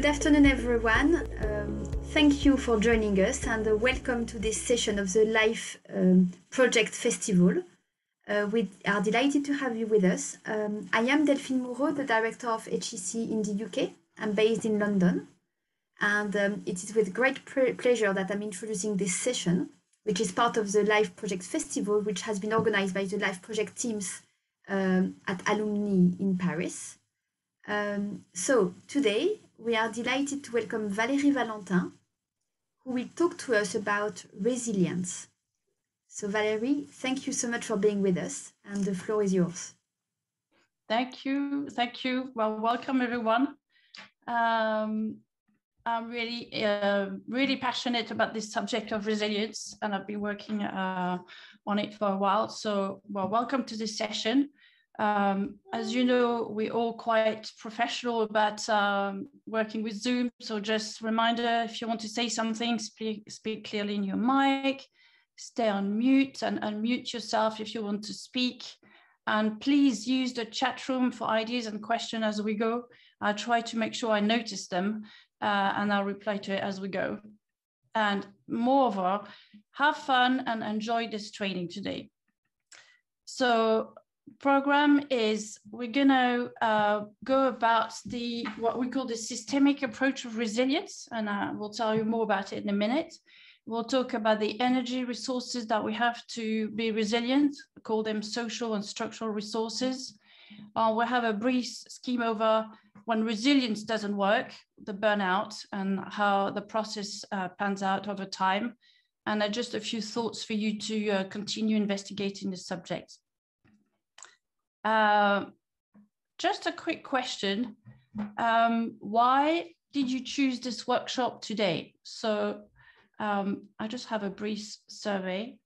Good afternoon, everyone. Thank you for joining us and welcome to this session of the Life Project Festival. We are delighted to have you with us. I am Delphine Moreau, the Director of HEC in the UK. I'm based in London. And it is with great pleasure that I'm introducing this session, which is part of the Life Project Festival, which has been organized by the Life Project teams at Alumni in Paris. So today, we are delighted to welcome Valérie Valentin, who will talk to us about resilience. So Valérie, thank you so much for being with us, and the floor is yours. Thank you. Well, welcome everyone. I'm really passionate about this subject of resilience, and I've been working on it for a while. So, well, welcome to this session. As you know, we're all quite professional about working with Zoom. So just a reminder, if you want to say something, speak clearly in your mic, stay on mute and unmute yourself if you want to speak. And please use the chat room for ideas and questions as we go. I'll try to make sure I notice them and I'll reply to it as we go. And moreover, have fun and enjoy this training today. So program is we're going to go about what we call the systemic approach of resilience, and we'll tell you more about it in a minute. We'll talk about the energy resources that we have to be resilient. We call them social and structural resources. We'll have a brief scheme over when resilience doesn't work, the burnout, and how the process pans out over time. And just a few thoughts for you to continue investigating the subject. Just a quick question. Why did you choose this workshop today? So I just have a brief survey.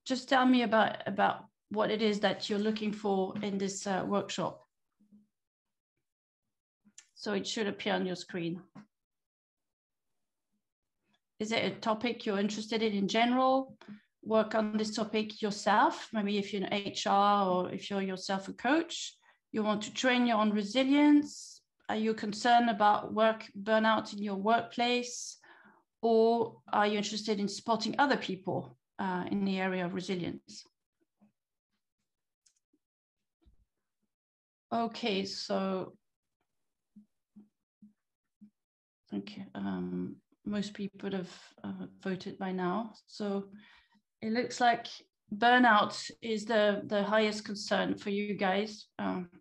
Just tell me about what it is that you're looking for in this workshop. So it should appear on your screen. Is it a topic you're interested in general? Work on this topic yourself, maybe if you're in HR or if you're yourself a coach, you want to train your own resilience. Are you concerned about work burnout in your workplace? Or are you interested in supporting other people in the area of resilience? Okay, so okay, most people have voted by now. So it looks like burnout is the highest concern for you guys.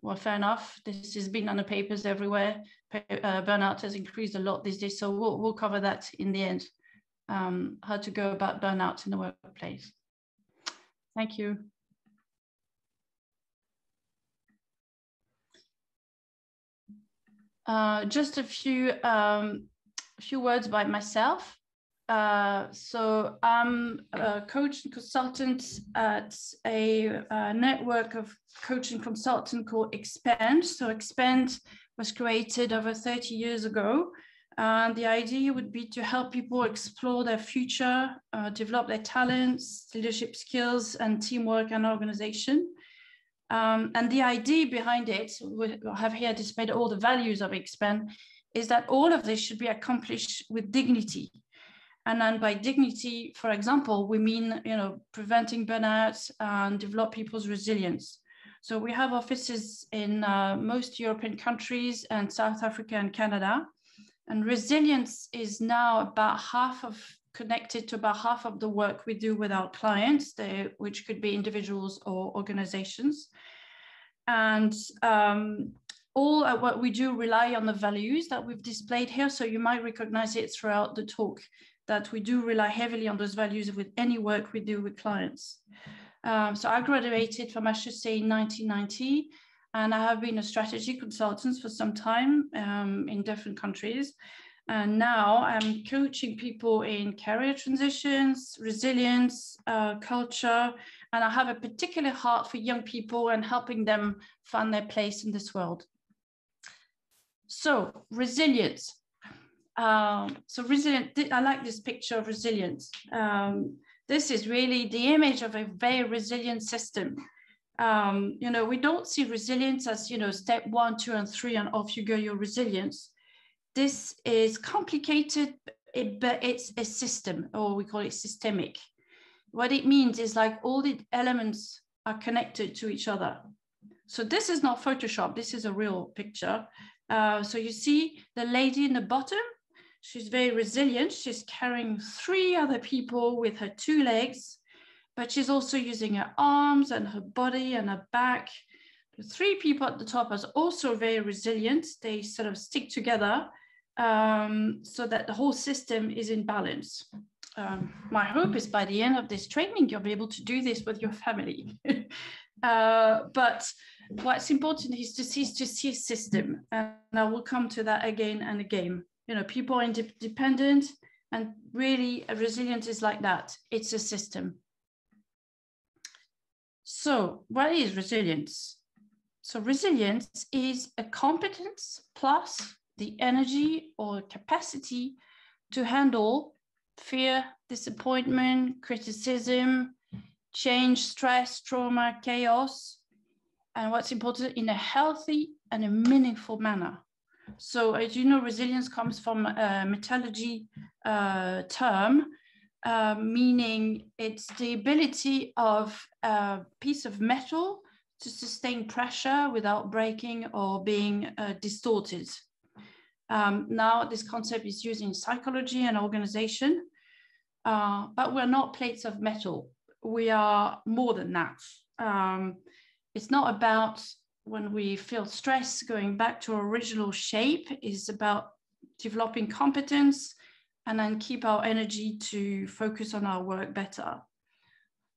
Well, fair enough. This has been on the papers everywhere. Burnout has increased a lot these days. So we'll cover that in the end. How to go about burnout in the workplace. Thank you. Just a few words by myself. So I'm a coach and consultant at a network of coaching consultants called Xpand. So Xpand was created over 30 years ago. And the idea would be to help people explore their future, develop their talents, leadership skills, and teamwork and organization. And the idea behind it, we have here displayed all the values of Xpand, is that all of this should be accomplished with dignity. And then by dignity, for example, we mean, preventing burnout and develop people's resilience. So we have offices in most European countries and South Africa and Canada. And resilience is now connected to about half of the work we do with our clients, which could be individuals or organizations. And all what we do rely on the values that we've displayed here. So you might recognize it throughout the talk, that we do rely heavily on those values with any work we do with clients. So I graduated from HEC in 1990, and I have been a strategy consultant for some time in different countries. And now I'm coaching people in career transitions, resilience, culture, and I have a particular heart for young people and helping them find their place in this world. So resilience. I like this picture of resilience. This is really the image of a very resilient system. We don't see resilience as, step 1, 2, and 3, and off you go, your resilience. this is complicated, but it's a system, or we call it systemic. What it means is like all the elements are connected to each other. So this is not Photoshop, this is a real picture. So you see the lady in the bottom, she's very resilient. She's carrying 3 other people with her 2 legs, but she's also using her arms and her body and her back. The 3 people at the top are also very resilient. They sort of stick together so that the whole system is in balance. My hope is by the end of this training, you'll be able to do this with your family. But what's important is to see a system, and I will come to that again and again. You know, people are independent, and really resilience is like that. It's a system. So what is resilience? So resilience is a competence plus the energy or capacity to handle fear, disappointment, criticism, change, stress, trauma, chaos, and what's important, in a healthy and a meaningful manner. So as you know, resilience comes from a metallurgy term, meaning it's the ability of a piece of metal to sustain pressure without breaking or being distorted. Now this concept is used in psychology and organization, but we're not plates of metal. We are more than that. It's not about when we feel stress going back to our original shape. It's about developing competence and then keep our energy to focus on our work better.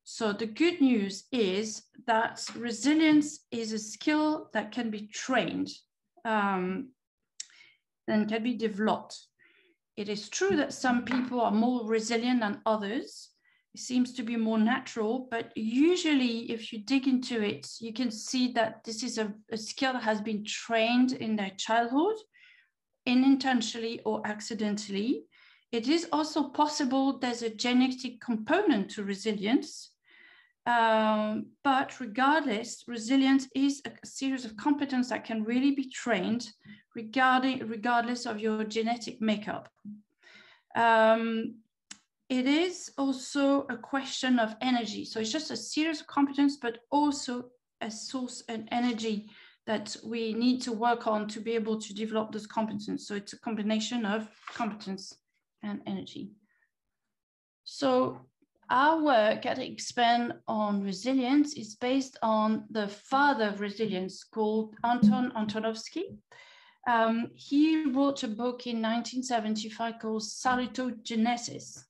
So the good news is that resilience is a skill that can be trained and can be developed. It is true that some people are more resilient than others. It seems to be more natural, but usually if you dig into it, you can see that this is a skill that has been trained in their childhood, unintentionally or accidentally. It is also possible there's a genetic component to resilience, but regardless, resilience is a series of competence that can really be trained regardless of your genetic makeup. It is also a question of energy. So it's just a series of competence, but also a source and energy that we need to work on to be able to develop those competences. So it's a combination of competence and energy. So our work at Xpand on resilience is based on the father of resilience called Anton Antonovsky. He wrote a book in 1975 called Salutogenesis.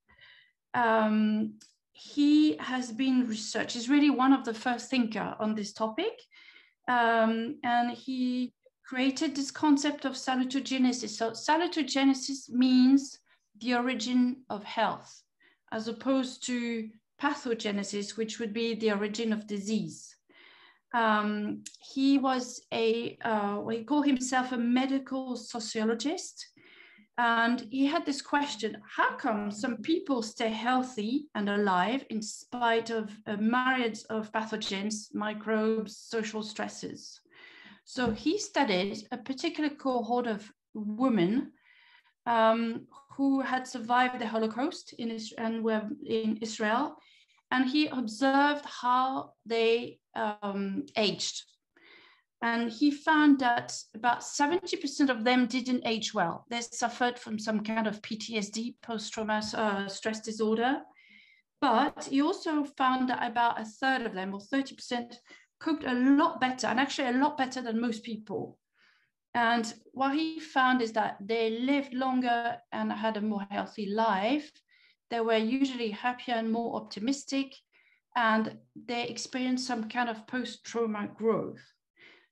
He has been researched. He's really one of the first thinkers on this topic. And he created this concept of salutogenesis. So salutogenesis means the origin of health, as opposed to pathogenesis, which would be the origin of disease. He was he called himself a medical sociologist. And he had this question: how come some people stay healthy and alive in spite of a myriad of pathogens, microbes, social stresses? So he studied a particular cohort of women who had survived the Holocaust and were in Israel. And he observed how they aged. And he found that about 70% of them didn't age well. They suffered from some kind of PTSD, post-traumatic stress disorder. But he also found that about a third of them, or 30%, coped a lot better, and actually a lot better than most people. And what he found is that they lived longer and had a more healthy life. They were usually happier and more optimistic, and they experienced some kind of post-trauma growth.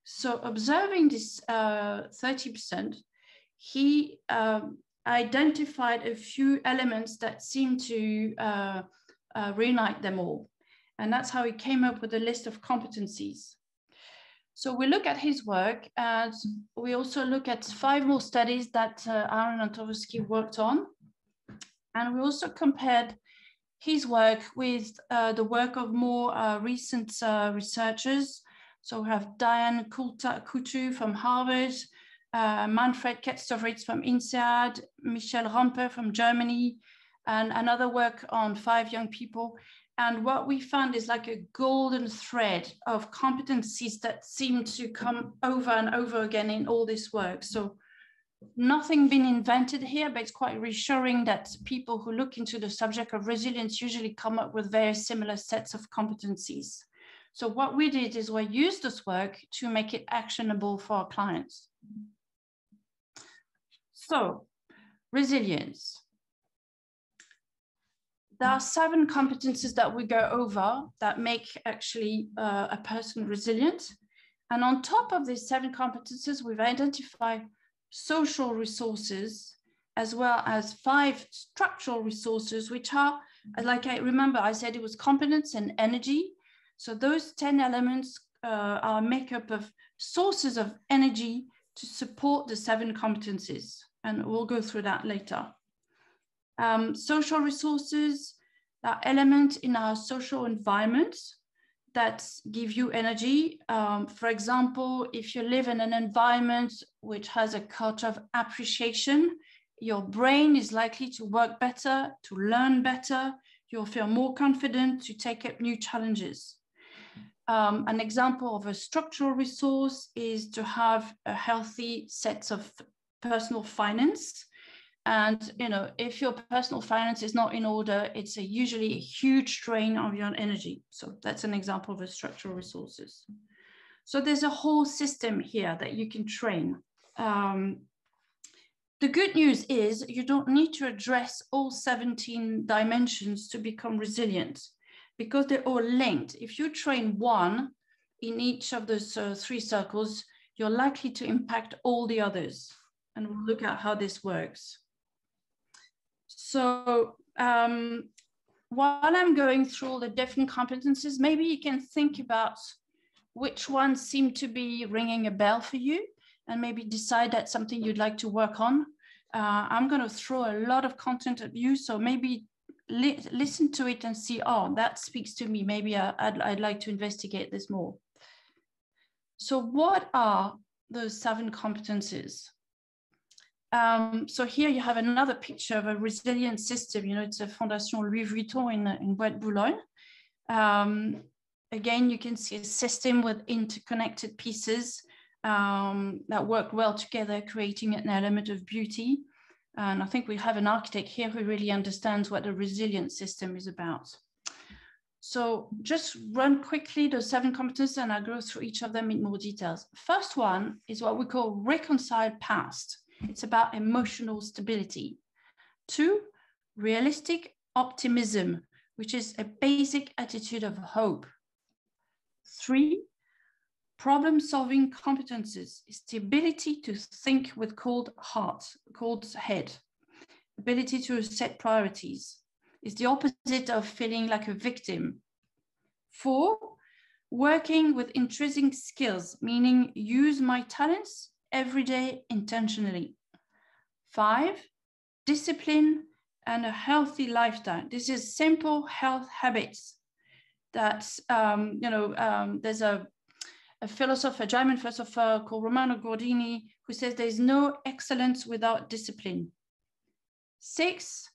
So observing this 30%, he identified a few elements that seemed to reunite them all. And that's how he came up with a list of competencies. So we look at his work, and we also look at 5 more studies that Aaron Antonovsky worked on. And we also compared his work with the work of more recent researchers. So we have Diane Coutu from Harvard, Manfred Ketstoritz from INSEAD, Michel Ramper from Germany, and another work on 5 young people. And what we found is like a golden thread of competencies that seem to come over and over again in all this work. So nothing been invented here, but it's quite reassuring that people who look into the subject of resilience usually come up with very similar sets of competencies. So what we did is we used this work to make it actionable for our clients. So, resilience. There are 7 competencies that we go over that make actually a person resilient. And on top of these 7 competencies, we've identified social resources as well as 5 structural resources, which are, like I remember, I said it was competence and energy. So those 10 elements are made up of sources of energy to support the 7 competencies. And we'll go through that later. Social resources are elements in our social environment that give you energy. For example, if you live in an environment which has a culture of appreciation, your brain is likely to work better, to learn better, you'll feel more confident to take up new challenges. An example of a structural resource is to have a healthy set of personal finance. And if your personal finance is not in order, it's usually a huge drain of your energy. So that's an example of a structural resources. So there's a whole system here that you can train. The good news is you don't need to address all 17 dimensions to become resilient, because they're all linked. If you train one in each of those 3 circles, you're likely to impact all the others. And we'll look at how this works. So while I'm going through all the different competencies, maybe you can think about which ones seem to be ringing a bell for you, and maybe decide that's something you'd like to work on. I'm going to throw a lot of content at you, so maybe listen to it and see, oh, that speaks to me. Maybe I'd like to investigate this more. So what are those 7 competencies? So here you have another picture of a resilient system. It's a Fondation Louis Vuitton in Bois de Boulogne. Again, you can see a system with interconnected pieces that work well together, creating an element of beauty. And I think we have an architect here who really understands what a resilient system is about. So just run quickly those 7 competencies, and I'll go through each of them in more details. First one is what we call reconciled past. It's about emotional stability. 2, realistic optimism, which is a basic attitude of hope. 3, problem-solving competences. It's the ability to think with cold head, ability to set priorities. It's the opposite of feeling like a victim. 4, working with intrinsic skills, meaning use my talents every day intentionally. 5, discipline and a healthy lifestyle. This is simple health habits that, there's a philosopher, a German philosopher called Romano Guardini, who says there's no excellence without discipline. 6,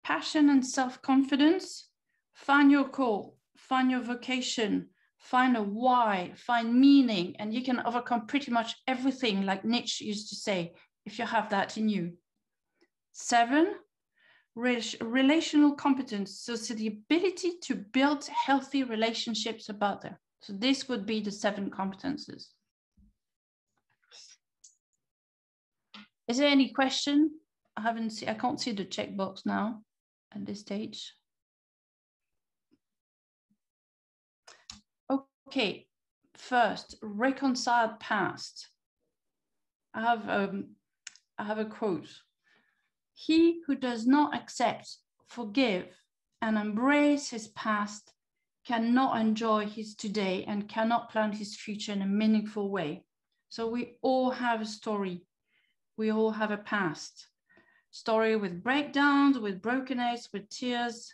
passion and self-confidence. Find your call, find your vocation, find a why, find meaning, and you can overcome pretty much everything, like Nietzsche used to say, if you have that in you. 7, relational competence. So it's the ability to build healthy relationships about them. So this would be the 7 competences. Is there any question? I can't see the checkbox now at this stage. Okay, first, reconciled past. I have a quote. He who does not accept, forgive, and embrace his past cannot enjoy his today and cannot plan his future in a meaningful way. So we all have a story. We all have a past. Story with breakdowns, with brokenness, with tears,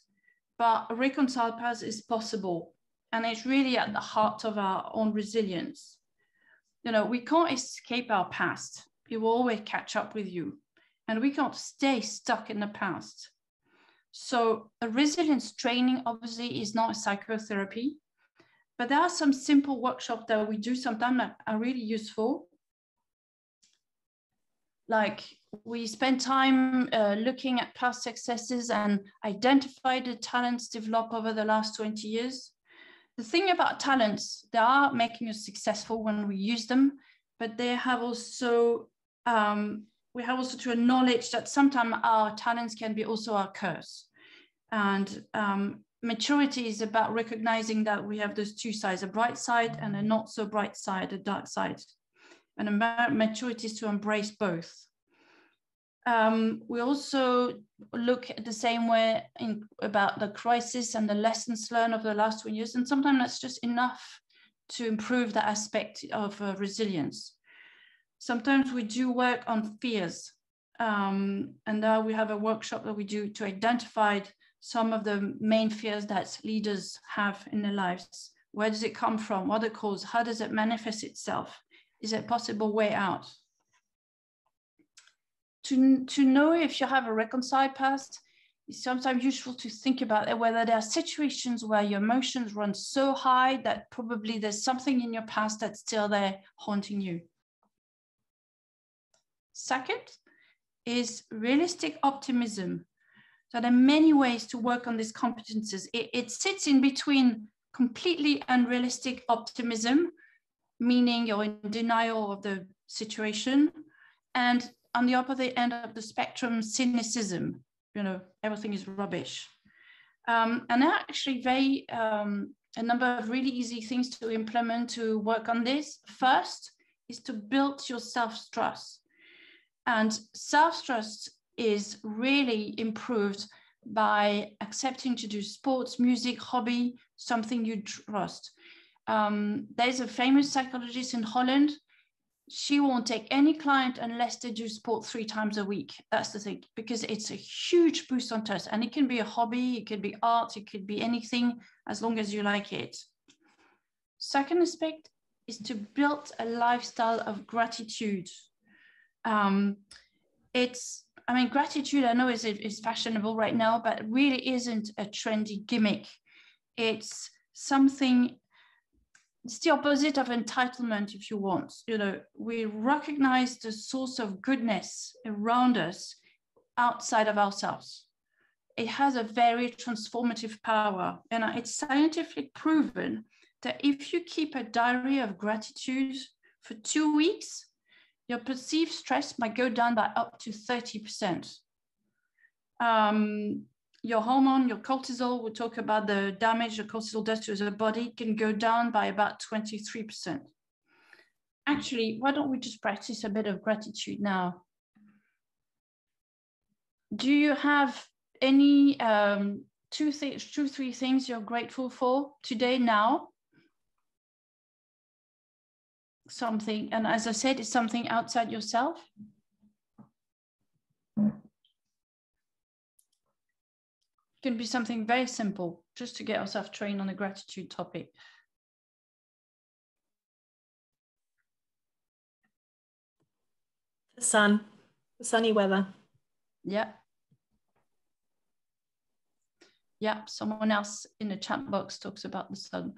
but a reconciled past is possible. And it's really at the heart of our own resilience. We can't escape our past. it will always catch up with you. And we can't stay stuck in the past. So a resilience training obviously is not a psychotherapy, but there are some simple workshops that we do sometimes that are really useful. Like we spend time looking at past successes and identify the talents developed over the last 20 years. The thing about talents, they are making us successful when we use them, but they have also, we have also to acknowledge that sometimes our talents can be also our curse. And maturity is about recognizing that we have those two sides, a bright side and a not so bright side, a dark side. And maturity is to embrace both. We also look at the same way about the crisis and the lessons learned of the last 20 years. And sometimes that's just enough to improve the aspect of resilience. Sometimes we do work on fears. And now we have a workshop that we do to identify some of the main fears that leaders have in their lives. Where does it come from? What are the causes? How does it manifest itself? Is there a possible way out? To know if you have a reconciled past, it's sometimes useful to think about whether there are situations where your emotions run so high that probably there's something in your past that's still there haunting you. Second is realistic optimism. So there are many ways to work on these competences. It sits in between completely unrealistic optimism, meaning you're in denial of the situation, and on the opposite end of the spectrum, cynicism, everything is rubbish. And there are actually a number of really easy things to implement to work on this. First is to build your self-trust. And self-trust is really improved by accepting to do sports, music, hobby, something you trust. There's a famous psychologist in Holland. She won't take any client unless they do sport 3 times a week. That's the thing, because it's a huge boost on trust. And it can be a hobby, it could be art, it could be anything, as long as you like it. Second aspect is to build a lifestyle of gratitude. Gratitude, I know is fashionable right now, but it really isn't a trendy gimmick. It's something. It's the opposite of entitlement, if you want. We recognize the source of goodness around us outside of ourselves. It has a very transformative power. And it's scientifically proven that if you keep a diary of gratitude for 2 weeks, your perceived stress might go down by up to 30%. Your hormone, your cortisol, we'll talk about the damage the cortisol does to the body, can go down by about 23%. Actually, why don't we just practice a bit of gratitude now? Do you have any 2, 3 things you're grateful for today, now? Something, and as I said, it's something outside yourself. Can be something very simple, just to get ourselves trained on the gratitude topic. The sun, the sunny weather. Yeah. Yeah, someone else in the chat box talks about the sun.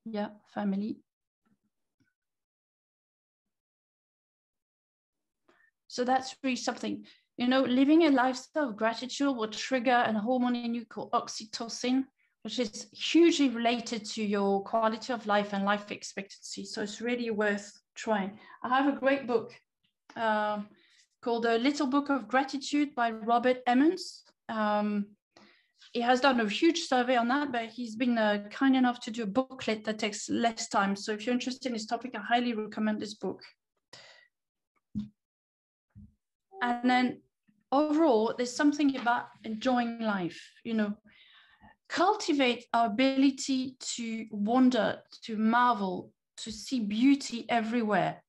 Yeah, family. So that's really something, living a lifestyle of gratitude will trigger a hormone in you called oxytocin, which is hugely related to your quality of life and life expectancy. So it's really worth trying. I have a great book called The Little Book of Gratitude by Robert Emmons. He has done a huge survey on that, but he's been kind enough to do a booklet that takes less time. So if you're interested in this topic, I highly recommend this book. And then overall, there's something about enjoying life, cultivate our ability to wonder, to marvel, to see beauty everywhere.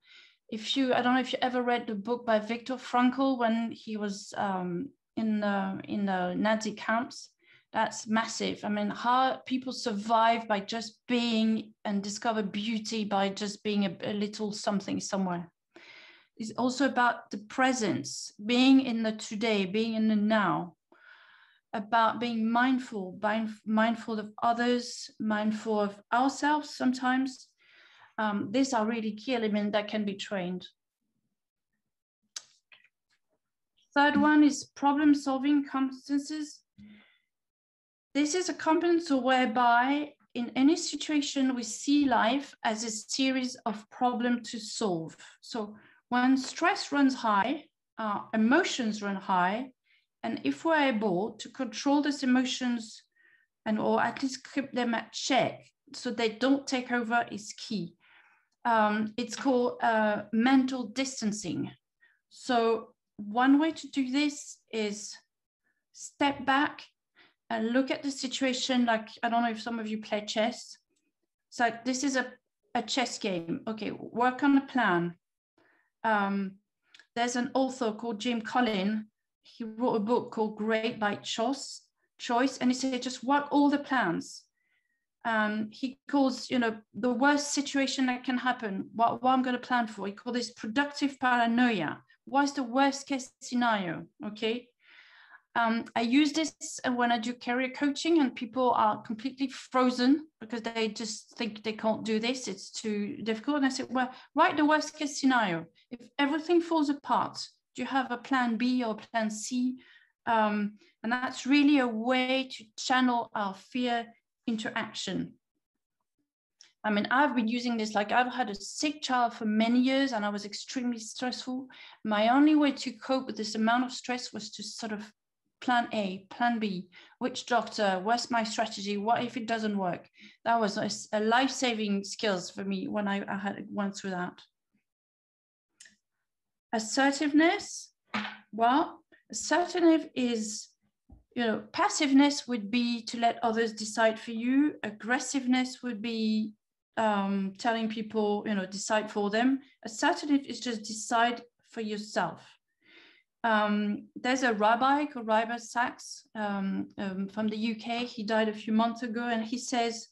I don't know if you ever read the book by Viktor Frankl when he was in the Nazi camps. That's massive. I mean, how people survive by just being and discover beauty by just being a little something somewhere. It's also about the presence, being in the today, being in the now, about being mindful of others, mindful of ourselves sometimes. These are really key elements that can be trained. Third one is problem-solving competences. This is a competence whereby in any situation we see life as a series of problems to solve. So when stress runs high, emotions run high, and if we're able to control these emotions or at least keep them at check so they don't take over is key. It's called mental distancing. So one way to do this is step back and look at the situation. Like, I don't know if some of you play chess. So this is a chess game. Okay, work on a plan. There's an author called Jim Collin. He wrote a book called Great by Choice, and he said, just work all the plans. He calls, the worst situation that can happen, what I'm going to plan for. He calls this productive paranoia. What's the worst case scenario? Okay. I use this when I do career coaching and people are completely frozen because they just think they can't do this. It's too difficult. And I said, well, write the worst case scenario. If everything falls apart, do you have a plan B or plan C? And that's really a way to channel our fear into action. I mean, I've been using this, like I've had a sick child for many years and I was extremely stressful. My only way to cope with this amount of stress was to sort of plan A, plan B, which doctor, what's my strategy? What if it doesn't work? That was a life-saving skills for me when I went through that. Assertiveness, well, assertive is, passiveness would be to let others decide for you. Aggressiveness would be telling people, decide for them. Assertive is just decide for yourself. There's a rabbi called Rabbi Sachs from the UK. He died a few months ago, and he says,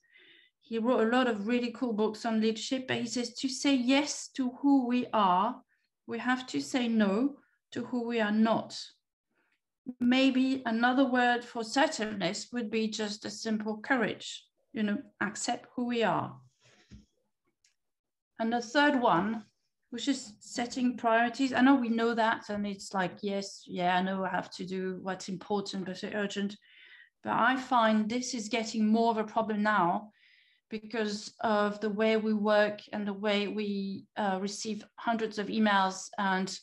he wrote a lot of really cool books on leadership, but he says to say yes to who we are, we have to say no to who we are not. Maybe another word for assertiveness would be just a simple courage, accept who we are. And the third one, which is setting priorities. I know we know that, and it's like, yes, yeah, I know I have to do what's important but urgent. But I find this is getting more of a problem now because of the way we work and the way we receive hundreds of emails, and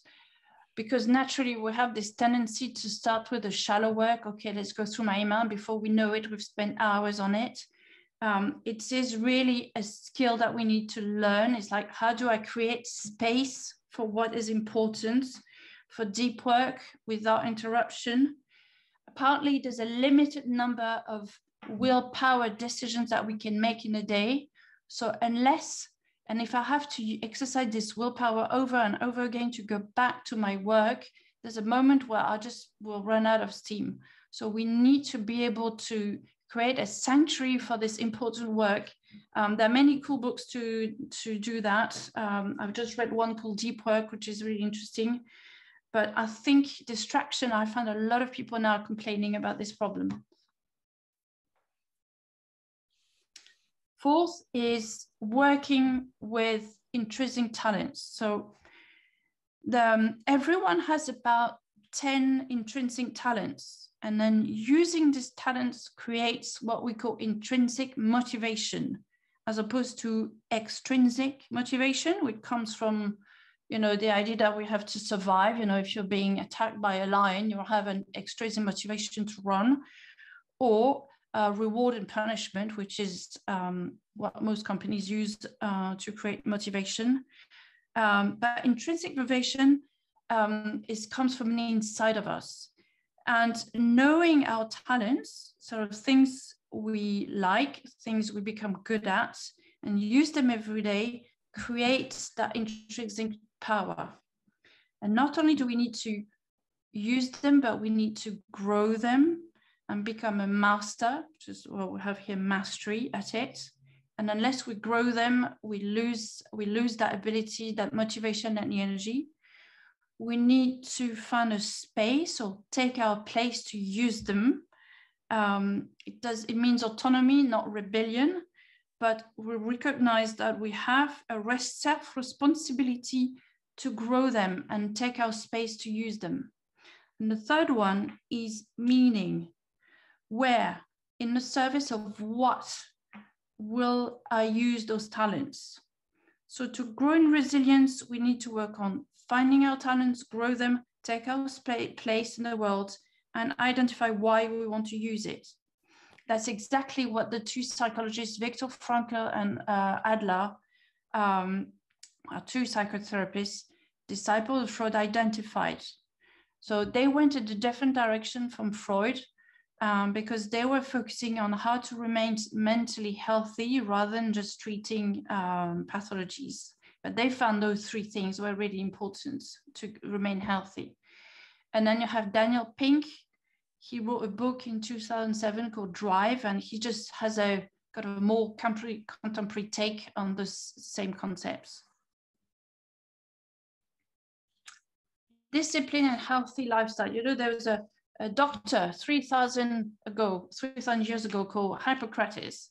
because naturally we have this tendency to start with the shallow work. Okay, let's go through my email. Before we know it, we've spent hours on it. It is really a skill that we need to learn. It's like, how do I create space for what is important, for deep work without interruption? Apparently, there's a limited number of willpower decisions that we can make in a day. So if I have to exercise this willpower over and over again to go back to my work, there's a moment where I just will run out of steam. So we need to be able to create a sanctuary for this important work. There are many cool books to do that. I've just read one called Deep Work, which is really interesting. But I think distraction, I find a lot of people now complaining about this problem. Fourth is working with intrinsic talents. So everyone has about 10 intrinsic talents, and then using these talents creates what we call intrinsic motivation, as opposed to extrinsic motivation, which comes from, the idea that we have to survive. If you're being attacked by a lion, you'll have an extrinsic motivation to run, or reward and punishment, which is what most companies use to create motivation. But intrinsic motivation comes from the inside of us. And knowing our talents, sort of things we like, things we become good at, and use them every day, creates that intrinsic power. And not only do we need to use them, but we need to grow them and become a master, which is what we have here, mastery at it. And unless we grow them, we lose that ability, that motivation, and the energy. We need to find a space or take our place to use them. It means autonomy, not rebellion, but we recognize that we have a self-responsibility to grow them and take our space to use them. And the third one is meaning. Where, in the service of what will I use those talents? So to grow in resilience, we need to work on finding our talents, grow them, take our place in the world, and identify why we want to use it. That's exactly what the two psychologists, Viktor Frankl and Adler, are two psychotherapists, disciples of Freud, identified. So they went in a different direction from Freud, because they were focusing on how to remain mentally healthy rather than just treating pathologies. But they found those three things were really important to remain healthy. And then you have Daniel Pink. He wrote a book in 2007 called Drive, and he just has a kind of a more contemporary take on the same concepts. Discipline and healthy lifestyle. You know, there was a doctor 3,000 years ago called Hippocrates,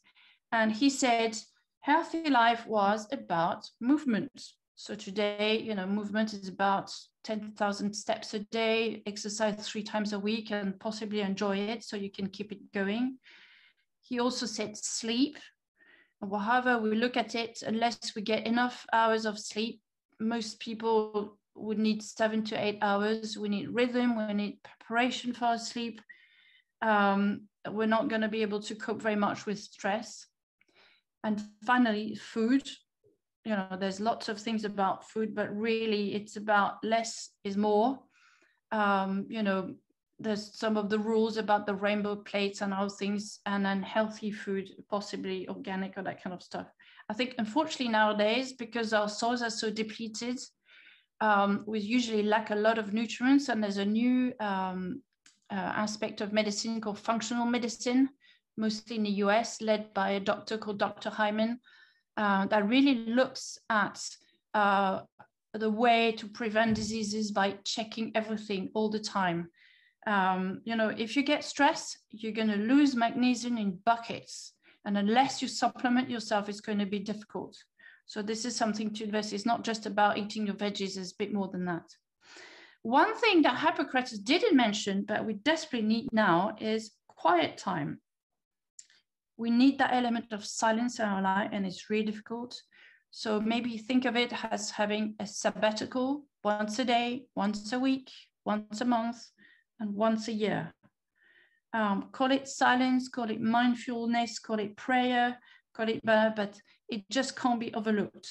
and he said healthy life was about movement. So today, you know, movement is about 10,000 steps a day, exercise 3 times a week, and possibly enjoy it so you can keep it going. He also said sleep. However we look at it, unless we get enough hours of sleep, most people would need 7 to 8 hours. We need rhythm, we need preparation for our sleep. We're not going to be able to cope very much with stress. And finally, food. You know, there's lots of things about food, but really it's about less is more. You know, there's some of the rules about the rainbow plates and all things, and then healthy food, possibly organic or that kind of stuff. I think unfortunately nowadays, because our soils are so depleted, we usually lack a lot of nutrients, and there's a new aspect of medicine called functional medicine, mostly in the US, led by a doctor called Dr. Hyman, that really looks at the way to prevent diseases by checking everything all the time. You know, if you get stressed, you're going to lose magnesium in buckets, and unless you supplement yourself, it's going to be difficult. So this is something to invest. It's not just about eating your veggies, it's a bit more than that. One thing that Hippocrates didn't mention, but we desperately need now, is quiet time. We need that element of silence in our life, and it's really difficult. So maybe think of it as having a sabbatical once a day, once a week, once a month, and once a year. Call it silence, call it mindfulness, call it prayer, call it, but it just can't be overlooked.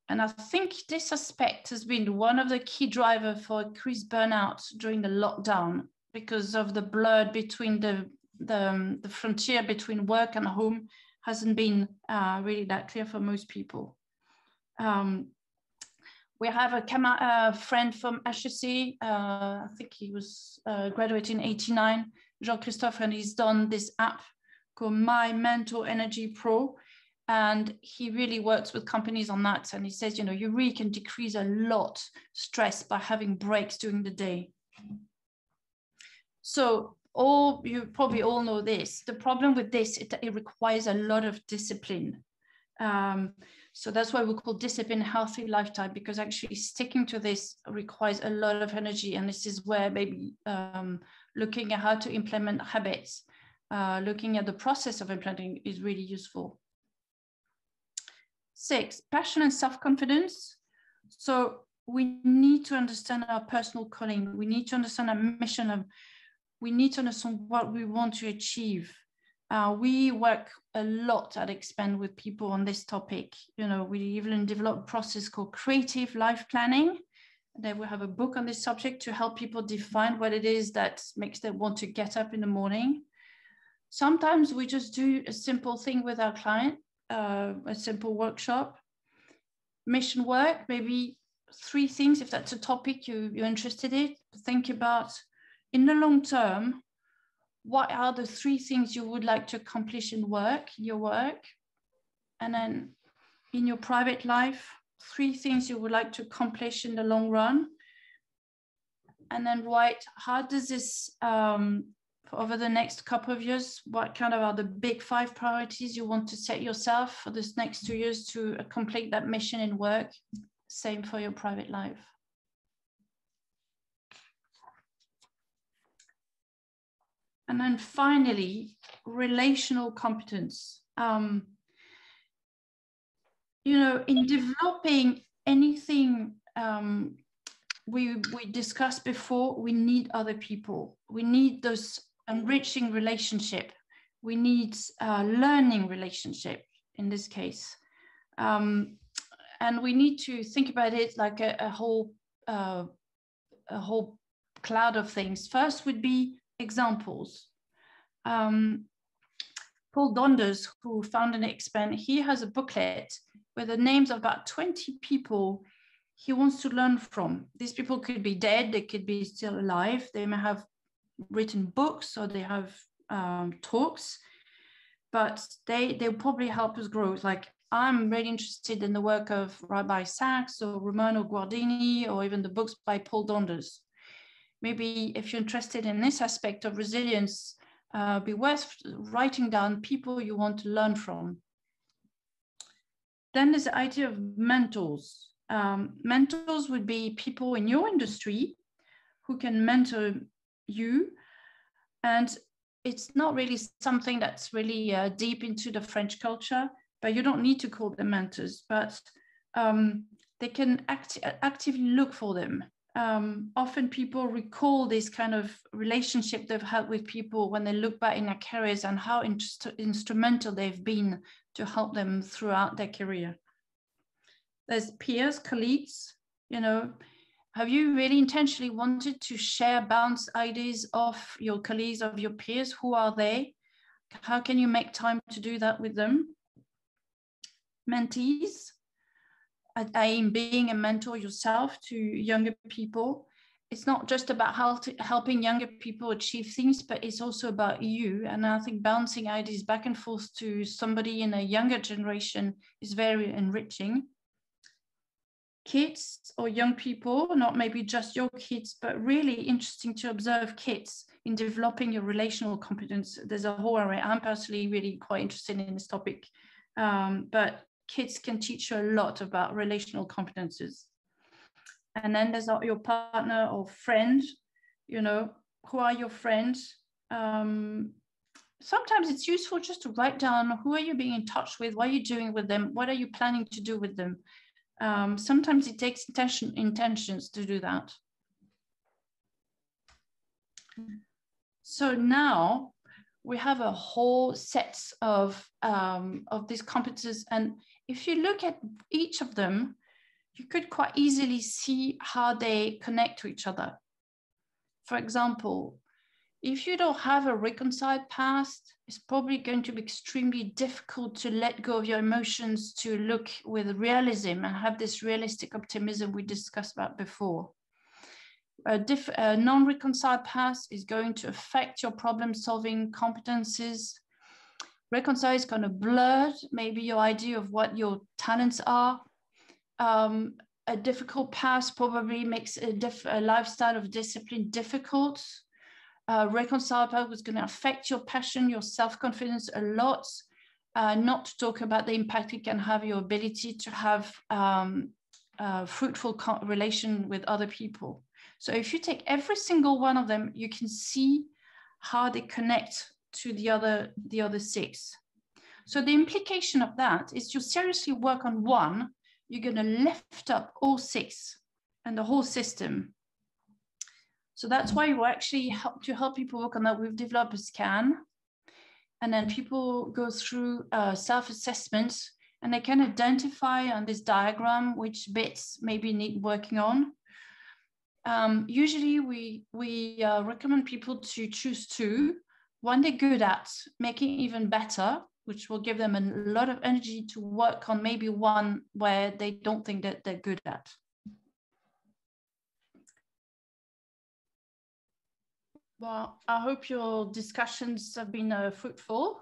And I think this aspect has been one of the key drivers for increased burnout during the lockdown, because of the blur between the frontier between work and home hasn't been really that clear for most people. We have a friend from HEC, I think he was graduated in '89, Jean-Christophe, and he's done this app called My Mental Energy Pro. And he really works with companies on that. And he says, you know, you really can decrease a lot stress by having breaks during the day. So you probably all know this. The problem with this, it requires a lot of discipline. So that's why we call discipline healthy lifestyle, because actually sticking to this requires a lot of energy. And this is where maybe looking at how to implement habits, looking at the process of implementing is really useful. 6, passion and self-confidence. So we need to understand our personal calling. We need to understand our mission. We need to understand what we want to achieve. We work a lot at Xpand with people on this topic. You know, we even develop a process called creative life planning. Then we have a book on this subject to help people define what it is that makes them want to get up in the morning. Sometimes we just do a simple thing with our client, a simple workshop. Mission work, maybe 3 things, if that's a topic you're interested in. Think about, in the long term, what are the 3 things you would like to accomplish in your work? And then in your private life, 3 things you would like to accomplish in the long run. And then write, how does this, over the next couple of years, what kind of are the big 5 priorities you want to set yourself for this next 2 years to complete that mission in work? Same for your private life. And then finally, relational competence. In developing anything we discussed before, we need other people. We need those enriching relationship. We need learning relationship in this case. And we need to think about it like a whole cloud of things. First would be examples. Paul Donders, who founded Xpand, he has a booklet with the names of about 20 people he wants to learn from. These people could be dead, they could be still alive, they may have written books or they have talks, but they'll probably help us grow. Like, I'm really interested in the work of Rabbi Sachs or Romano Guardini, or even the books by Paul Donders. Maybe if you're interested in this aspect of resilience, be worth writing down people you want to learn from. Then there's the idea of mentors. Mentors would be people in your industry who can mentor you. And it's not really something that's really deep into the French culture, but you don't need to call them mentors, but they can actively look for them. Often people recall this kind of relationship they've had with people when they look back in their careers and how instrumental they've been to help them throughout their career. There's peers, colleagues, have you really intentionally wanted to share, bounce ideas off your colleagues, of your peers? Who are they? How can you make time to do that with them? Mentees, i.e. being a mentor yourself to younger people. It's not just about helping younger people achieve things, but it's also about you. And I think bouncing ideas back and forth to somebody in a younger generation is very enriching. Kids or young people, not maybe just your kids, but really interesting to observe kids in developing your relational competence. There's a whole array. I'm personally really quite interested in this topic, but kids can teach you a lot about relational competences. And then there's your partner or friend, who are your friends? Sometimes it's useful just to write down, who are you being in touch with? What are you doing with them? What are you planning to do with them? Sometimes it takes intentions to do that. So now we have a whole set of these competences, and if you look at each of them, you could quite easily see how they connect to each other. For example, if you don't have a reconciled past, it's probably going to be extremely difficult to let go of your emotions, to look with realism and have this realistic optimism we discussed about before. A non-reconciled past is going to affect your problem-solving competencies. Reconcile is kind of blurred, maybe your idea of what your talents are. A difficult past probably makes a lifestyle of discipline difficult. Reconciled past is going to affect your passion, your self-confidence a lot. Not to talk about the impact it can have your ability to have fruitful relation with other people. So if you take every single one of them, you can see how they connect to the other 6. So the implication of that is you seriously work on one, you're going to lift up all 6 and the whole system. So that's why we actually help people work on that. We've developed a scan, and then people go through self-assessments, and they can identify on this diagram which bits maybe need working on. Usually we recommend people to choose 2. One they're good at, making even better, which will give them a lot of energy to work on maybe one where they don't think that they're good at. Well, I hope your discussions have been fruitful.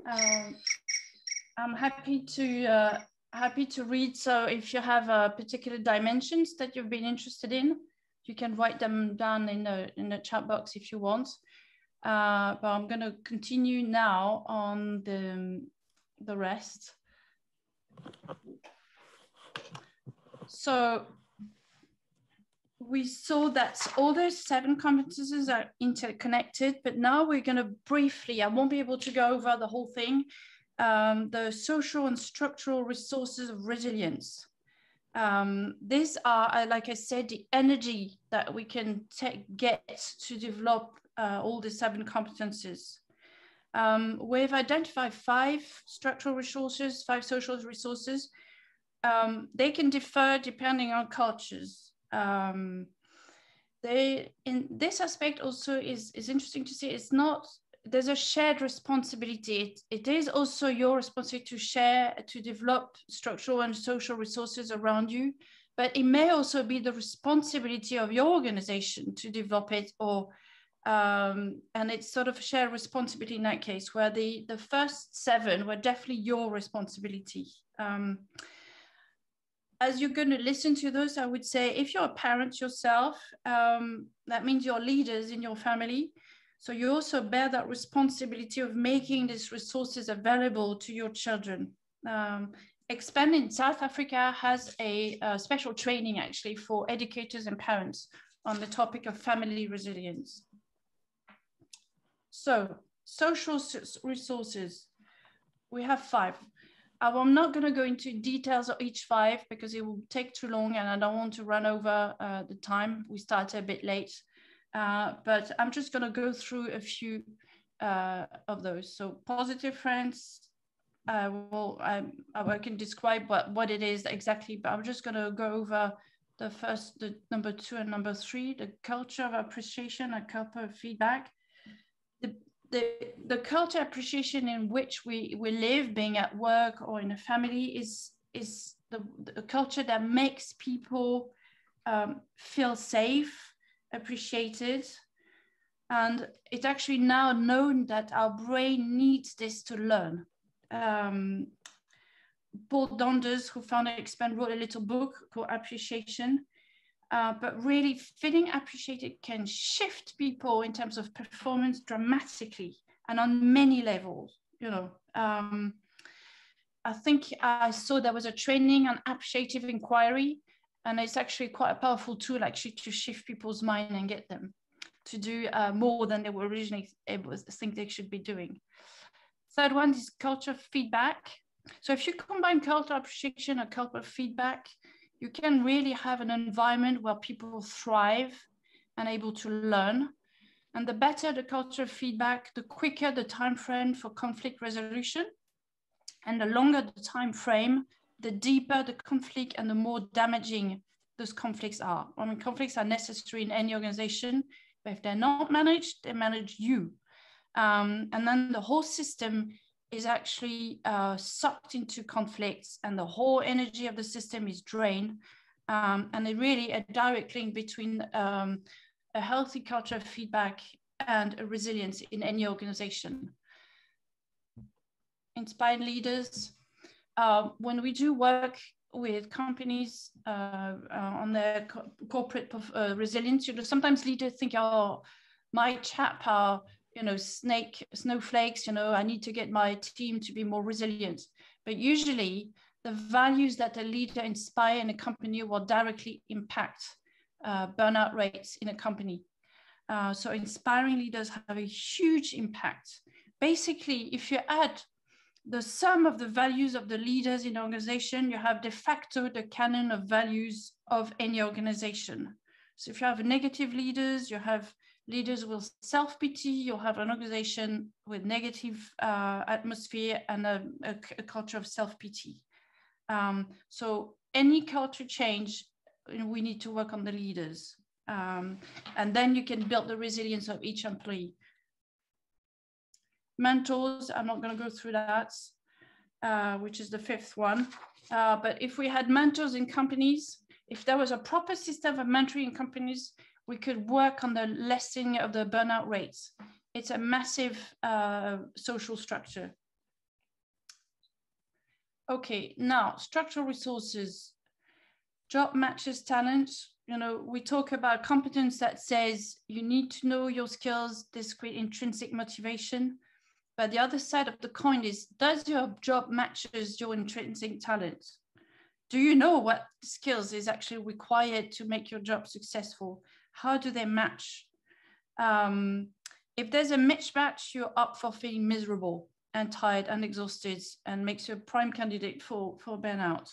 I'm happy to read. So if you have particular dimensions that you've been interested in, you can write them down in the chat box if you want. But I'm going to continue now on the rest. So we saw that all those 7 competences are interconnected, but now we're going to briefly, I won't be able to go over the whole thing, the social and structural resources of resilience. These are, like I said, the energy that we can get to develop all the 7 competences. We've identified 5 structural resources, 5 social resources. They can differ depending on cultures. In this aspect also is interesting to see. It's not, there's a shared responsibility. It is also your responsibility to share, to develop structural and social resources around you, but it may also be the responsibility of your organization to develop it, or and it's sort of shared responsibility in that case, where the first 7 were definitely your responsibility. As you're going to listen to those, I would say, if you're a parent yourself, that means you're leaders in your family. So you also bear that responsibility of making these resources available to your children. Xpand in South Africa has a special training actually for educators and parents on the topic of family resilience. So social resources, we have 5. I'm not going to go into details of each 5 because it will take too long and I don't want to run over the time. We started a bit late, but I'm just going to go through a few of those. So positive friends, I can describe what it is exactly, but I'm just going to go over the number 2 and number 3, the culture of appreciation and culture of feedback. The culture appreciation in which we live, being at work or in a family, is the culture that makes people feel safe, appreciated. And it's actually now known that our brain needs this to learn. Paul Donders, who founded Xpand, wrote a little book called Appreciation. But really feeling appreciated can shift people in terms of performance dramatically and on many levels. You know, I think I saw there was a training on appreciative inquiry, and it's actually quite a powerful tool actually to shift people's mind and get them to do more than they were originally able to think they should be doing. Third one is culture feedback. So if you combine culture appreciation and culture feedback, you can really have an environment where people thrive and able to learn. And the better the culture of feedback, the quicker the time frame for conflict resolution. And the longer the time frame, the deeper the conflict and the more damaging those conflicts are. I mean, conflicts are necessary in any organization, but if they're not managed, they manage you. And then the whole system is actually sucked into conflicts, and the whole energy of the system is drained. And it really a direct link between a healthy culture of feedback and a resilience in any organization. Inspired leaders. When we do work with companies on their corporate resilience, you know, sometimes leaders think, oh, my chap are, you know, snowflakes, you know, I need to get my team to be more resilient. But usually the values that a leader inspire in a company will directly impact burnout rates in a company. So inspiring leaders have a huge impact. Basically, if you add the sum of the values of the leaders in an organization, you have de facto the canon of values of any organization. So if you have negative leaders, you have leaders with self-pity, you'll have an organization with negative atmosphere and a culture of self-pity. So any culture change, we need to work on the leaders. And then you can build the resilience of each employee. Mentors, I'm not going to go through that, which is the 5th one. But if we had mentors in companies, if there was a proper system of mentoring in companies, we could work on the lessening of the burnout rates. It's a massive social structure. Okay, now structural resources, job matches talent. You know, we talk about competence that says you need to know your skills, this create intrinsic motivation. But the other side of the coin is, does your job matches your intrinsic talent? Do you know what skills is actually required to make your job successful? How do they match? If there's a mismatch, you're up for feeling miserable and tired and exhausted, and makes you a prime candidate for burnout.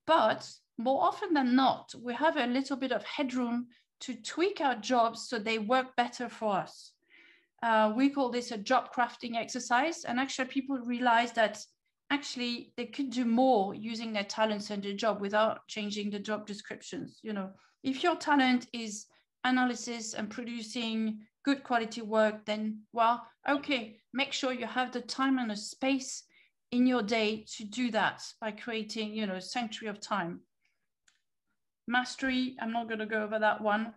But more often than not, we have a little bit of headroom to tweak our jobs so they work better for us. We call this a job crafting exercise. And actually people realize that actually they could do more using their talents and their job without changing the job descriptions. You know, if your talent is analysis and producing good quality work, then, well, okay, make sure you have the time and the space in your day to do that by creating, you know, a sanctuary of time. Mastery, I'm not going to go over that one.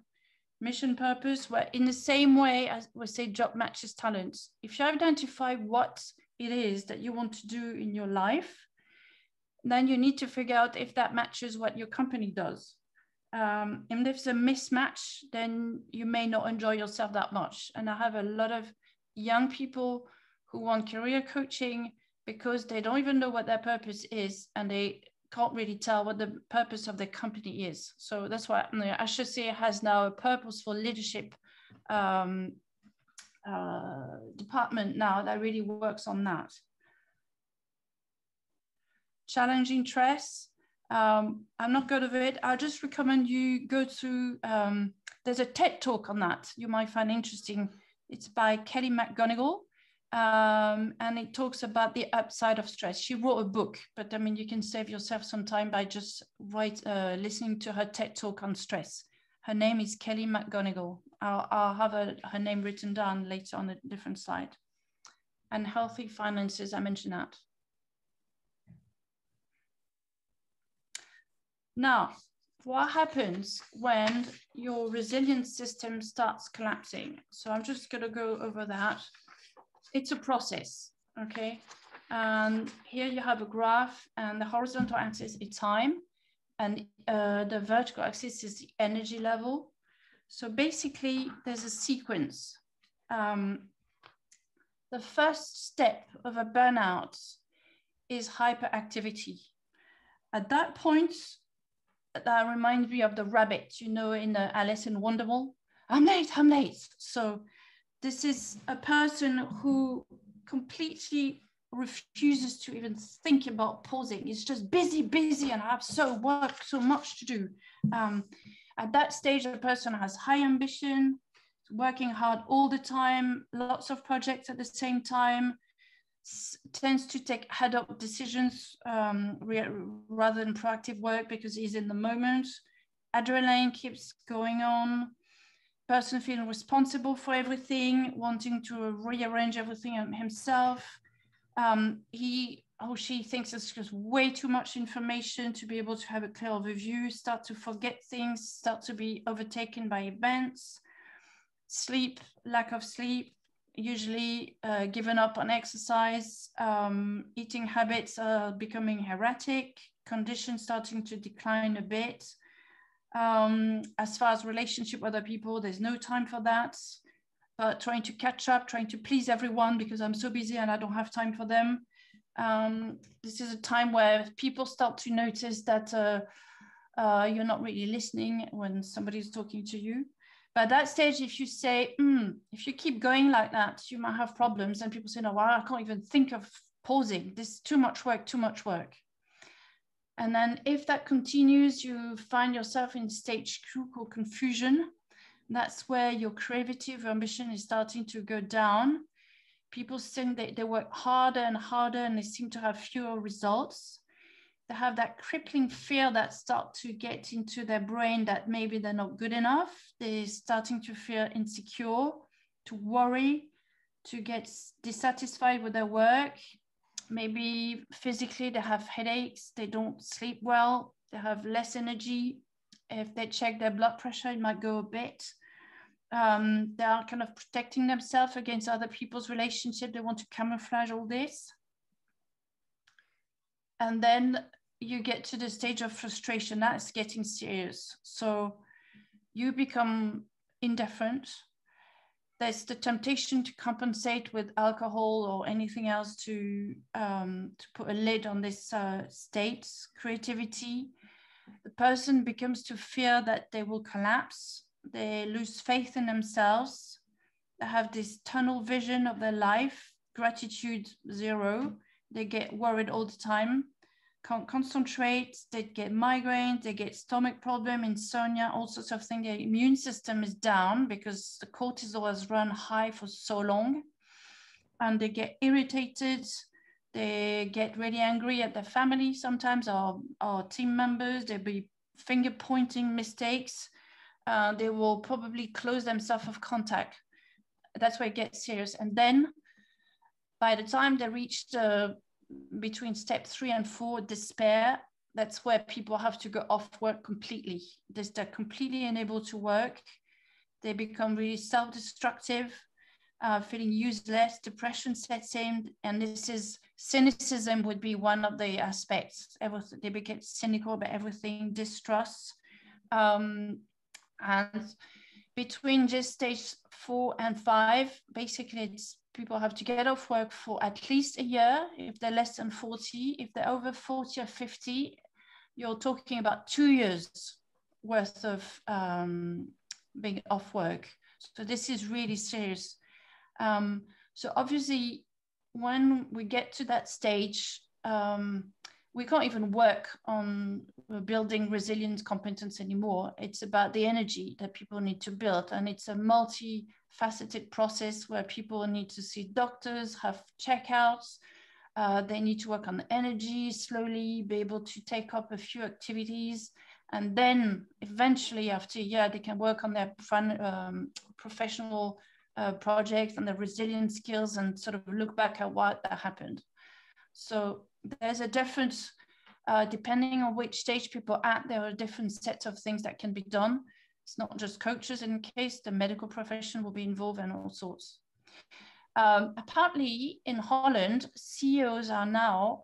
Mission purpose, where in the same way as we say job matches talents, if you identify what it is that you want to do in your life, then you need to figure out if that matches what your company does. And if there's a mismatch, then you may not enjoy yourself that much. And I have a lot of young people who want career coaching because they don't even know what their purpose is, and they can't really tell what the purpose of the company is. So that's why HEC has now a purposeful leadership department now that really works on that. Challenge interests. I'm not good at it. I'll just recommend you go through, there's a TED talk on that you might find interesting. It's by Kelly McGonigal. And it talks about the upside of stress. She wrote a book, but I mean, you can save yourself some time by just listening to her TED talk on stress. Her name is Kelly McGonigal. I'll have her name written down later on a different slide. And healthy finances, I mentioned that. Now, what happens when your resilience system starts collapsing? So I'm just going to go over that. It's a process, okay? And here you have a graph, and the horizontal axis is time, and the vertical axis is the energy level. So basically, there's a sequence. The first step of a burnout is hyperactivity. At that point, that reminds me of the rabbit, you know, in the Alice in Wonderland. I'm late. So this is a person who completely refuses to even think about pausing. It's just busy, and I have so much to do. At that stage, the person has high ambition, working hard all the time, lots of projects at the same time, tends to take ad-hoc decisions rather than proactive work because he's in the moment. Adrenaline keeps going on. Person feeling responsible for everything, wanting to rearrange everything himself. He or she thinks it's just way too much information to be able to have a clear overview, start to forget things, start to be overtaken by events. Sleep, lack of sleep, usually given up on exercise, eating habits are becoming erratic, conditions starting to decline a bit. As far as relationship with other people, there's no time for that, but trying to catch up, trying to please everyone because I'm so busy and I don't have time for them. This is a time where people start to notice that you're not really listening when somebody's talking to you. But at that stage, if you say, if you keep going like that, you might have problems. And people say, no, well, I can't even think of pausing. This is too much work. And then if that continues, you find yourself in stage 2 called confusion. That's where your creative ambition is starting to go down. People think that they work harder and they seem to have fewer results. They have that crippling fear that starts to get into their brain that maybe they're not good enough. They're starting to feel insecure, to worry, to get dissatisfied with their work. Maybe physically they have headaches, they don't sleep well, they have less energy. If they check their blood pressure, it might go a bit. They are kind of protecting themselves against other people's relationship. They want to camouflage all this. And then you get to the stage of frustration. That's getting serious. So you become indifferent. There's the temptation to compensate with alcohol or anything else to put a lid on this state, creativity. The person becomes to fear that they will collapse. They lose faith in themselves. They have this tunnel vision of their life, gratitude zero. They get worried all the time, can't concentrate, they get migraines, they get stomach problem, insomnia, all sorts of things. Their immune system is down because the cortisol has run high for so long, and they get irritated. They get really angry at their family sometimes, or team members. They'll be finger pointing mistakes. They will probably close themselves off contact. That's where it gets serious. And then by the time they reach between step 3 and 4, despair, that's where people have to go off work completely. They're completely unable to work. They become really self-destructive, feeling useless, depression sets in, and this is cynicism would be one of the aspects. They become cynical about everything, distrust. And between just stage 4 and 5, basically it's people have to get off work for at least a year. If they're less than 40, if they're over 40 or 50, you're talking about 2 years worth of being off work. So this is really serious. So obviously, when we get to that stage, we can't even work on building resilience competence anymore. It's about the energy that people need to build. And it's a multifaceted process where people need to see doctors, have checkouts. They need to work on the energy, slowly be able to take up a few activities. And then eventually after a year, they can work on their professional projects and the resilience skills and sort of look back at what that happened. So there's a difference, depending on which stage people are at, there are different sets of things that can be done. It's not just coaches in case, the medical profession will be involved and all sorts. Apparently in Holland, CEOs are now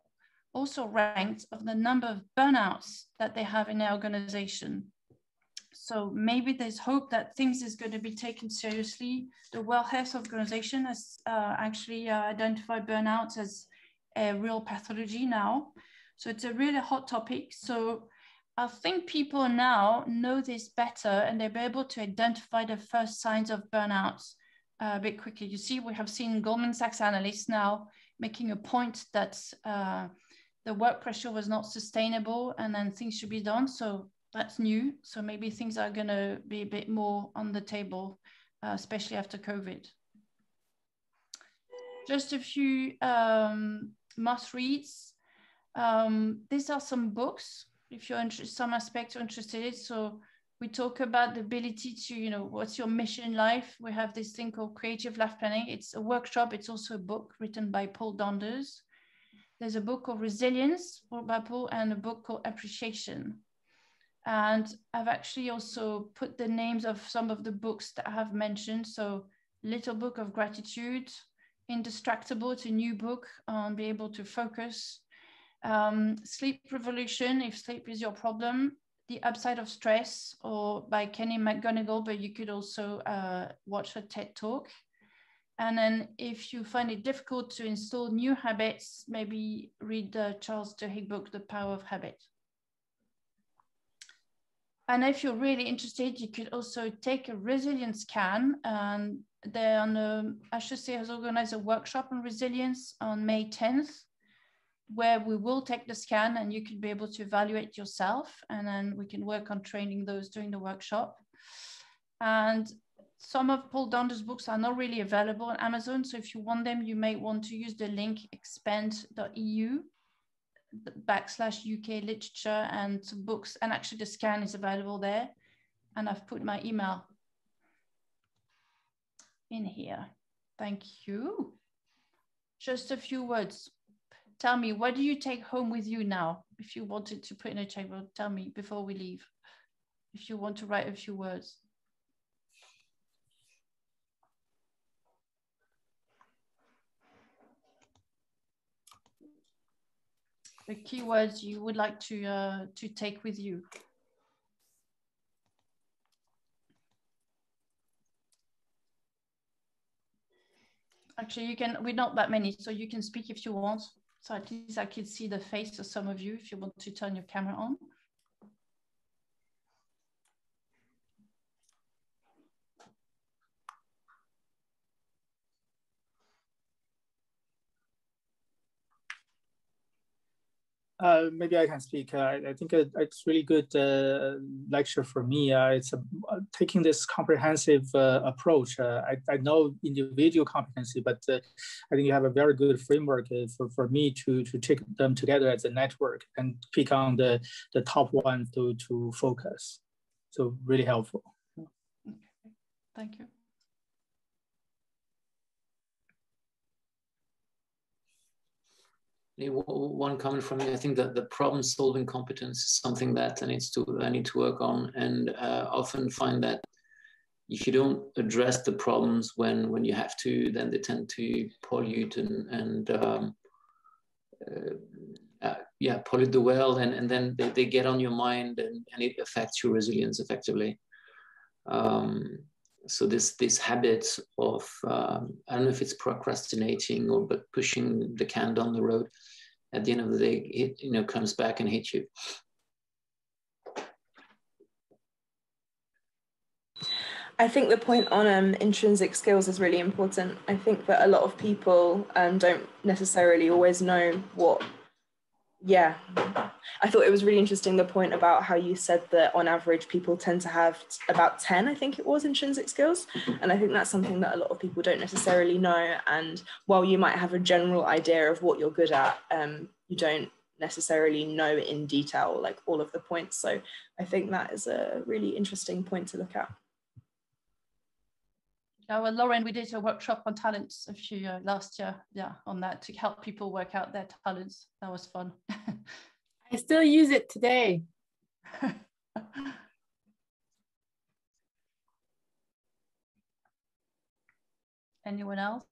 also ranked of the number of burnouts that they have in their organization. So maybe there's hope that things is going to be taken seriously. The World Health Organization has actually identified burnout as a real pathology now. So it's a really hot topic. So I think people now know this better and they'll be able to identify the first signs of burnout a bit quickly. You see, we have seen Goldman Sachs analysts now making a point that the work pressure was not sustainable and then things should be done. So that's new. So maybe things are going to be a bit more on the table, especially after COVID. Just a few must reads. These are some books, if you're interested, some aspects you're interested in. So we talk about the ability to, you know, what's your mission in life? We have this thing called Creative Life Planning. It's a workshop. It's also a book written by Paul Donders. There's a book called Resilience by Paul and a book called Appreciation. And I've actually also put the names of some of the books that I have mentioned. So Little Book of Gratitude, Indistractable, it's a new book on being able to focus. Sleep Revolution, if sleep is your problem. The Upside of Stress, or by Kenny McGonigal, but you could also watch a TED Talk. And then if you find it difficult to install new habits, maybe read the Charles Duhigg book, The Power of Habit. And if you're really interested, you could also take a resilience scan. And HEC has organized a workshop on resilience on May 10th, where we will take the scan and you can be able to evaluate yourself. And then we can work on training those during the workshop. And some of Paul Donders' books are not really available on Amazon. So if you want them, you may want to use the link xpand.eu /UK literature and some books. And actually the scan is available there. And I've put my email in here. Thank you. Just a few words. Tell me, what do you take home with you now? If you wanted to put in a chat, well, tell me before we leave. If you want to write a few words. keywords you would like to take with you. Actually, you can, we're not that many, so you can speak if you want. So at least I could see the face of some of you if you want to turn your camera on. Maybe I can speak. I think it's really good lecture for me. It's taking this comprehensive approach. I know individual competency, but I think you have a very good framework for me to take them together as a network and pick on the top one to focus. So really helpful. Okay. Thank you. One comment from me, I think that the problem-solving competence is something that I need to work on, and often find that if you don't address the problems when you have to, then they tend to pollute and pollute the well, and then they get on your mind, and it affects your resilience effectively. So this habit of I don't know if it's procrastinating but pushing the can down the road, at the end of the day, it comes back and hits you. I think the point on intrinsic skills is really important. I think that a lot of people don't necessarily always know what. Yeah, I thought it was really interesting, the point about how you said that on average people tend to have about 10, I think it was, intrinsic skills. And I think that's something that a lot of people don't necessarily know. And while you might have a general idea of what you're good at, you don't necessarily know in detail like all of the points. So I think that is a really interesting point to look at. Yeah, well, Lauren, we did a workshop on talents last year, on that, to help people work out their talents. That was fun. I still use it today. Anyone else?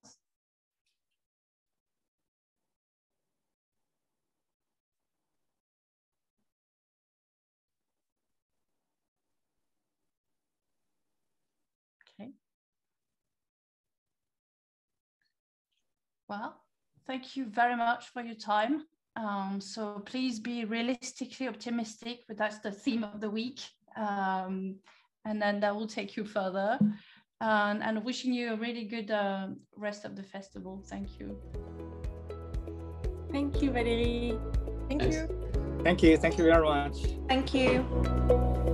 Okay. Well, thank you very much for your time. So please be realistically optimistic, but that's the theme of the week. And then that will take you further. And wishing you a really good rest of the festival. Thank you. Thank you, Valérie. Thank you. Thank you. Thank you very much. Thank you.